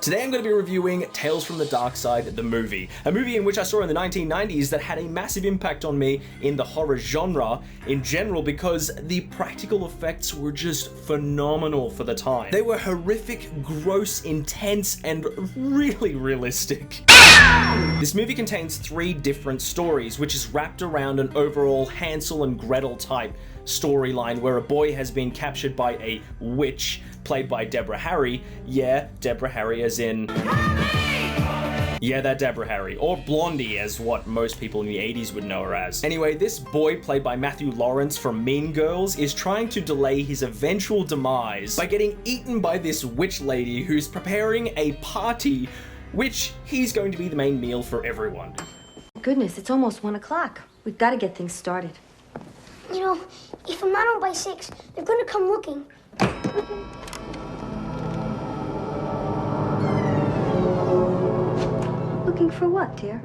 Today I'm going to be reviewing Tales from the Dark Side, the movie. A movie in which I saw in the 1990s that had a massive impact on me in the horror genre in general because the practical effects were just phenomenal for the time. They were horrific, gross, intense, and really realistic. This movie contains 3 different stories, which is wrapped around an overall Hansel and Gretel type storyline where a boy has been captured by a witch played by Deborah Harry. Yeah, Deborah Harry as in... Yeah, that Deborah Harry. Or Blondie, as what most people in the 80s would know her as. Anyway, this boy, played by Matthew Lawrence from Mean Girls, is trying to delay his eventual demise by getting eaten by this witch lady who's preparing a party, which he's going to be the main meal for everyone. Goodness, it's almost 1 o'clock. We've got to get things started. You know, if I'm not home by 6, they're gonna come looking. Looking for what, dear?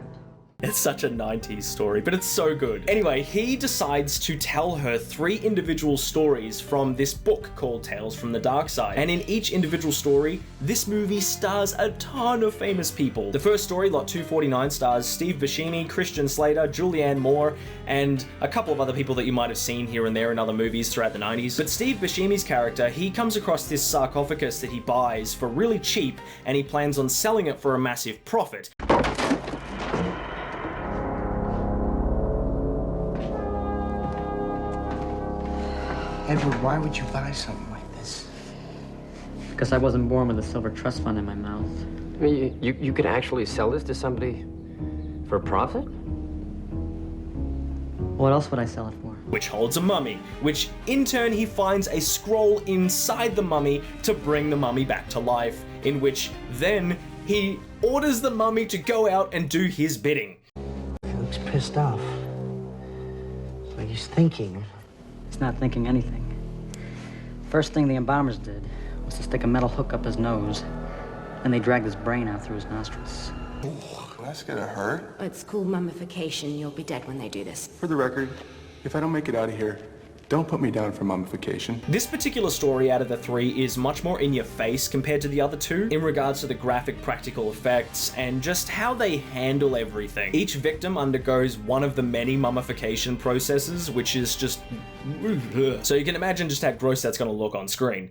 It's such a 90s story, but it's so good. Anyway, he decides to tell her 3 individual stories from this book called Tales from the Dark Side. And in each individual story, this movie stars a ton of famous people. The first story, Lot 249, stars Steve Buscemi, Christian Slater, Julianne Moore, and a couple of other people that you might have seen here and there in other movies throughout the 90s. But Steve Buscemi's character, he comes across this sarcophagus that he buys for really cheap, and he plans on selling it for a massive profit. Edward, why would you buy something like this? Because I wasn't born with a silver trust fund in my mouth. I mean, you could actually sell this to somebody for a profit? What else would I sell it for? Which holds a mummy, which in turn he finds a scroll inside the mummy to bring the mummy back to life, in which then he orders the mummy to go out and do his bidding. He looks pissed off. Like he's thinking. He's not thinking anything. First thing the embalmers did was to stick a metal hook up his nose, and they dragged his brain out through his nostrils. Ooh, that's gonna hurt. It's called mummification. You'll be dead when they do this. For the record, if I don't make it out of here, don't put me down for mummification. This particular story out of the 3 is much more in your face compared to the other 2 in regards to the graphic practical effects and just how they handle everything. Each victim undergoes one of the many mummification processes, which is just... So you can imagine just how gross that's gonna look on screen.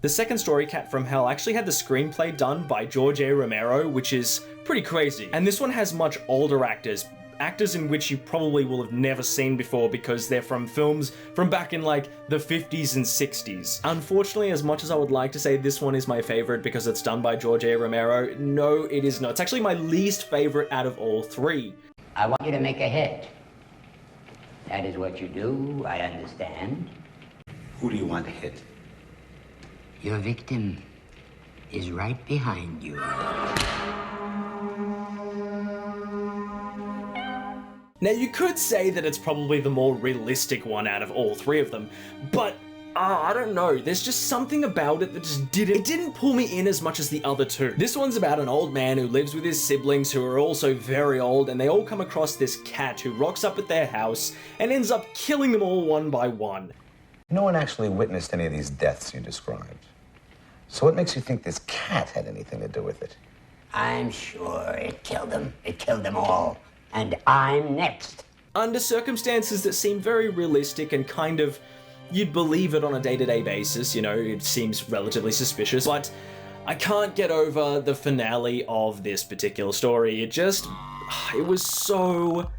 The second story, Cat from Hell, actually had the screenplay done by George A. Romero, which is pretty crazy. And this one has much older actors in which you probably will have never seen before because they're from films from back in like the 50s and 60s. Unfortunately, as much as I would like to say this one is my favorite because it's done by George A. Romero, no, it is not. It's actually my least favorite out of all 3. I want you to make a hit. That is what you do, I understand. Who do you want to hit? Your victim is right behind you. Now, you could say that it's probably the more realistic one out of all 3 of them, but I don't know, there's just something about it that just didn't pull me in as much as the other 2. This one's about an old man who lives with his siblings who are also very old, and they all come across this cat who rocks up at their house and ends up killing them all one by one. No one actually witnessed any of these deaths you described. So what makes you think this cat had anything to do with it? I'm sure it killed them. It killed them all. And I'm next. Under circumstances that seem very realistic and kind of, you'd believe it on a day-to-day basis, you know, it seems relatively suspicious, but I can't get over the finale of this particular story. It was so...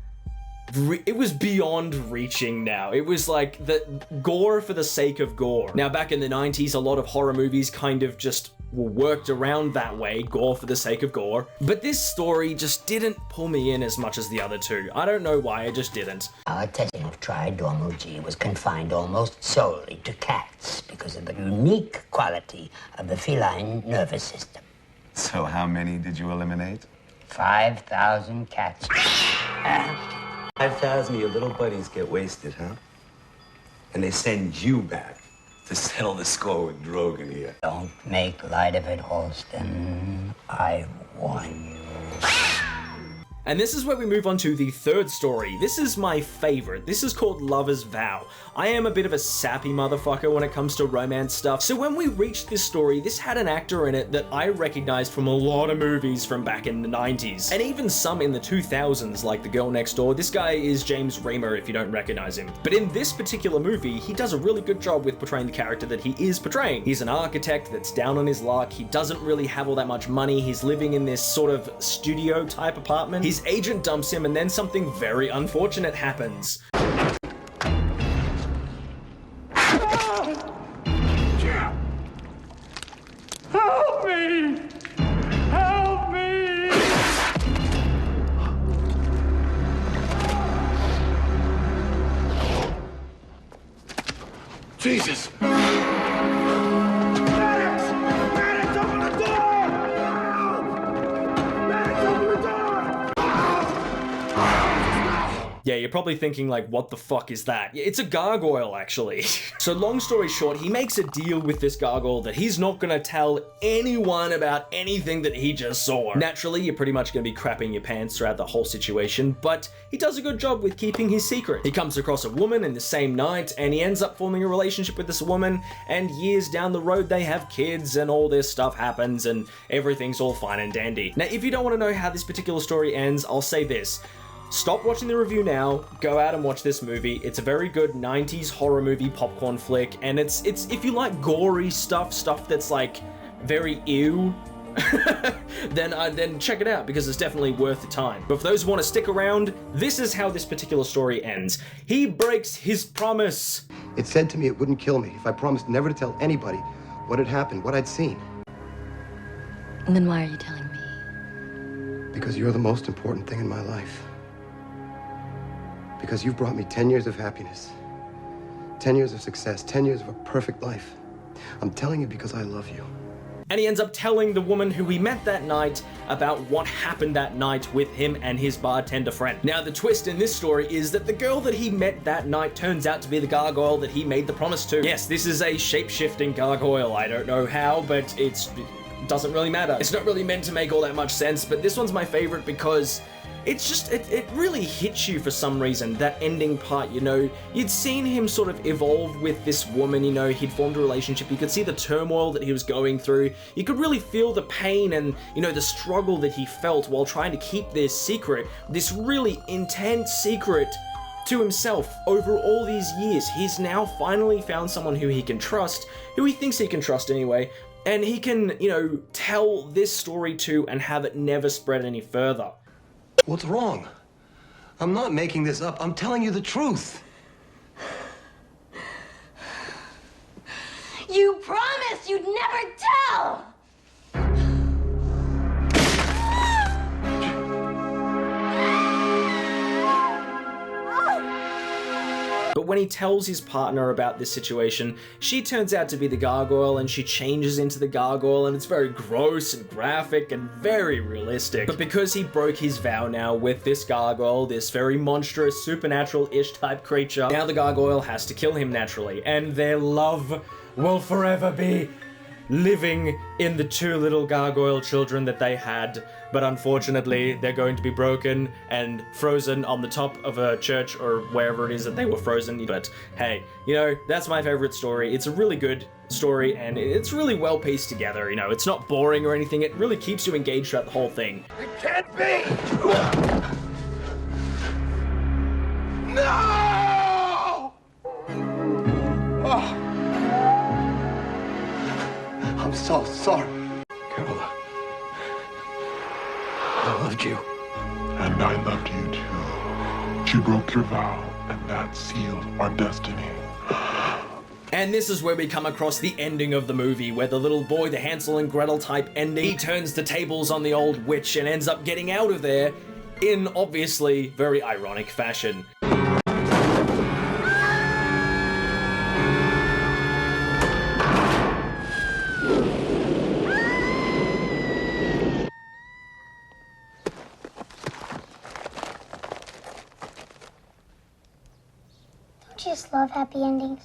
It was beyond reaching now. It was like the gore for the sake of gore. Now, back in the 90s, a lot of horror movies kind of just were worked around that way, gore for the sake of gore. But this story just didn't pull me in as much as the other 2. I don't know why, it just didn't. Our testing of Tridormal G was confined almost solely to cats because of the unique quality of the feline nervous system. So how many did you eliminate? 5,000 cats. 5,000 of your little buddies get wasted, huh? And they send you back to settle the score with Drogan here. Don't make light of it, Halston. I warn you. And this is where we move on to the third story. This is my favorite. This is called Lover's Vow. I am a bit of a sappy motherfucker when it comes to romance stuff, so when we reached this story, this had an actor in it that I recognized from a lot of movies from back in the 90s, and even some in the 2000s, like The Girl Next Door. This guy is James Remar, if you don't recognize him. But in this particular movie, he does a really good job with portraying the character that he is portraying. He's an architect that's down on his luck. He doesn't really have all that much money. He's living in this sort of studio type apartment. His agent dumps him, and then something very unfortunate happens. Help me! Help me! Jesus! Yeah, you're probably thinking like, what the fuck is that? It's a gargoyle, actually. So long story short, he makes a deal with this gargoyle that he's not gonna tell anyone about anything that he just saw. Naturally, you're pretty much gonna be crapping your pants throughout the whole situation, but he does a good job with keeping his secret. He comes across a woman in the same night, and he ends up forming a relationship with this woman, and years down the road, they have kids, and all this stuff happens, and everything's all fine and dandy. Now, if you don't wanna know how this particular story ends, I'll say this. Stop watching the review now, go out and watch this movie. It's a very good 90s horror movie popcorn flick, and it's if you like gory stuff that's like very ew, then check it out, because it's definitely worth the time. But for those who want to stick around, this is how this particular story ends. He breaks his promise. It said to me it wouldn't kill me if I promised never to tell anybody what had happened, what I'd seen. And then why are you telling me? Because you're the most important thing in my life. Because you've brought me 10 years of happiness, 10 years of success, 10 years of a perfect life. I'm telling you because I love you. And he ends up telling the woman who he met that night about what happened that night with him and his bartender friend. Now, the twist in this story is that the girl that he met that night turns out to be the gargoyle that he made the promise to. Yes, this is a shape-shifting gargoyle. I don't know how, but it doesn't really matter. It's not really meant to make all that much sense, but this one's my favorite because it's just, it really hits you for some reason, that ending part, you know. You'd seen him sort of evolve with this woman, you know, he'd formed a relationship, you could see the turmoil that he was going through, you could really feel the pain and, you know, the struggle that he felt while trying to keep this secret, this really intense secret, to himself over all these years. He's now finally found someone who he can trust, who he thinks he can trust anyway, and he can, you know, tell this story to and have it never spread any further. What's wrong? I'm not making this up. I'm telling you the truth. You promised you'd never tell! But when he tells his partner about this situation, she turns out to be the gargoyle, and she changes into the gargoyle, and it's very gross and graphic and very realistic. But because he broke his vow now with this gargoyle, this very monstrous, supernatural-ish type creature, now the gargoyle has to kill him naturally, and their love will forever be living in the two little gargoyle children that they had. But unfortunately, they're going to be broken and frozen on the top of a church or wherever it is that they were frozen. But hey, you know, that's my favorite story. It's a really good story, and it's really well pieced together. You know, it's not boring or anything. It really keeps you engaged throughout the whole thing. It can't be! No! Oh. I'm so sorry. Carola, I loved you. and I loved you too. She broke your vow, and that sealed our destiny. And this is where we come across the ending of the movie, where the little boy, the Hansel and Gretel type ending, he turns the tables on the old witch and ends up getting out of there in obviously very ironic fashion. love happy endings.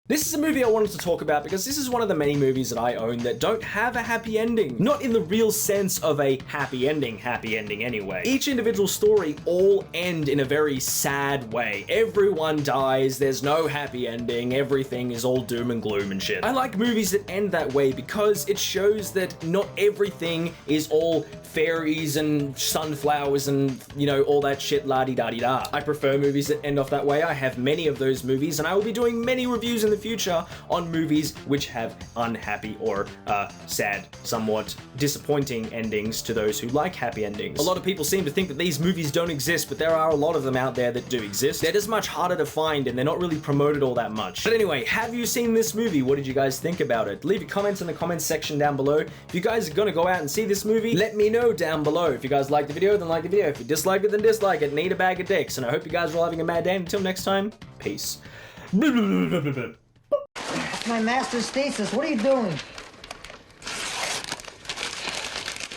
This is a movie I wanted to talk about because this is one of the many movies that I own that don't have a happy ending. Not in the real sense of a happy ending anyway. Each individual story all end in a very sad way. Everyone dies, there's no happy ending, everything is all doom and gloom and shit. I like movies that end that way because it shows that not everything is all fairies and sunflowers and, you know, all that shit la-di-da-di-da. I prefer movies that end off that way. I have many of those movies and I will be doing many reviews in the future on movies which have unhappy or sad, somewhat disappointing endings to those who like happy endings. A lot of people seem to think that these movies don't exist, but there are a lot of them out there that do exist. They're just much harder to find and they're not really promoted all that much. But anyway, have you seen this movie? What did you guys think about it? Leave your comments in the comments section down below. If you guys are gonna go out and see this movie, let me know down below. If you guys like the video, then like the video. If you dislike it, then dislike it. Need a bag of dicks. And I hope you guys are all having a mad day. Until next time, peace. That's my master's thesis. What are you doing?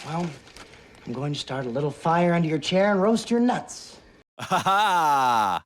Well, I'm going to start a little fire under your chair and roast your nuts. Ha ha!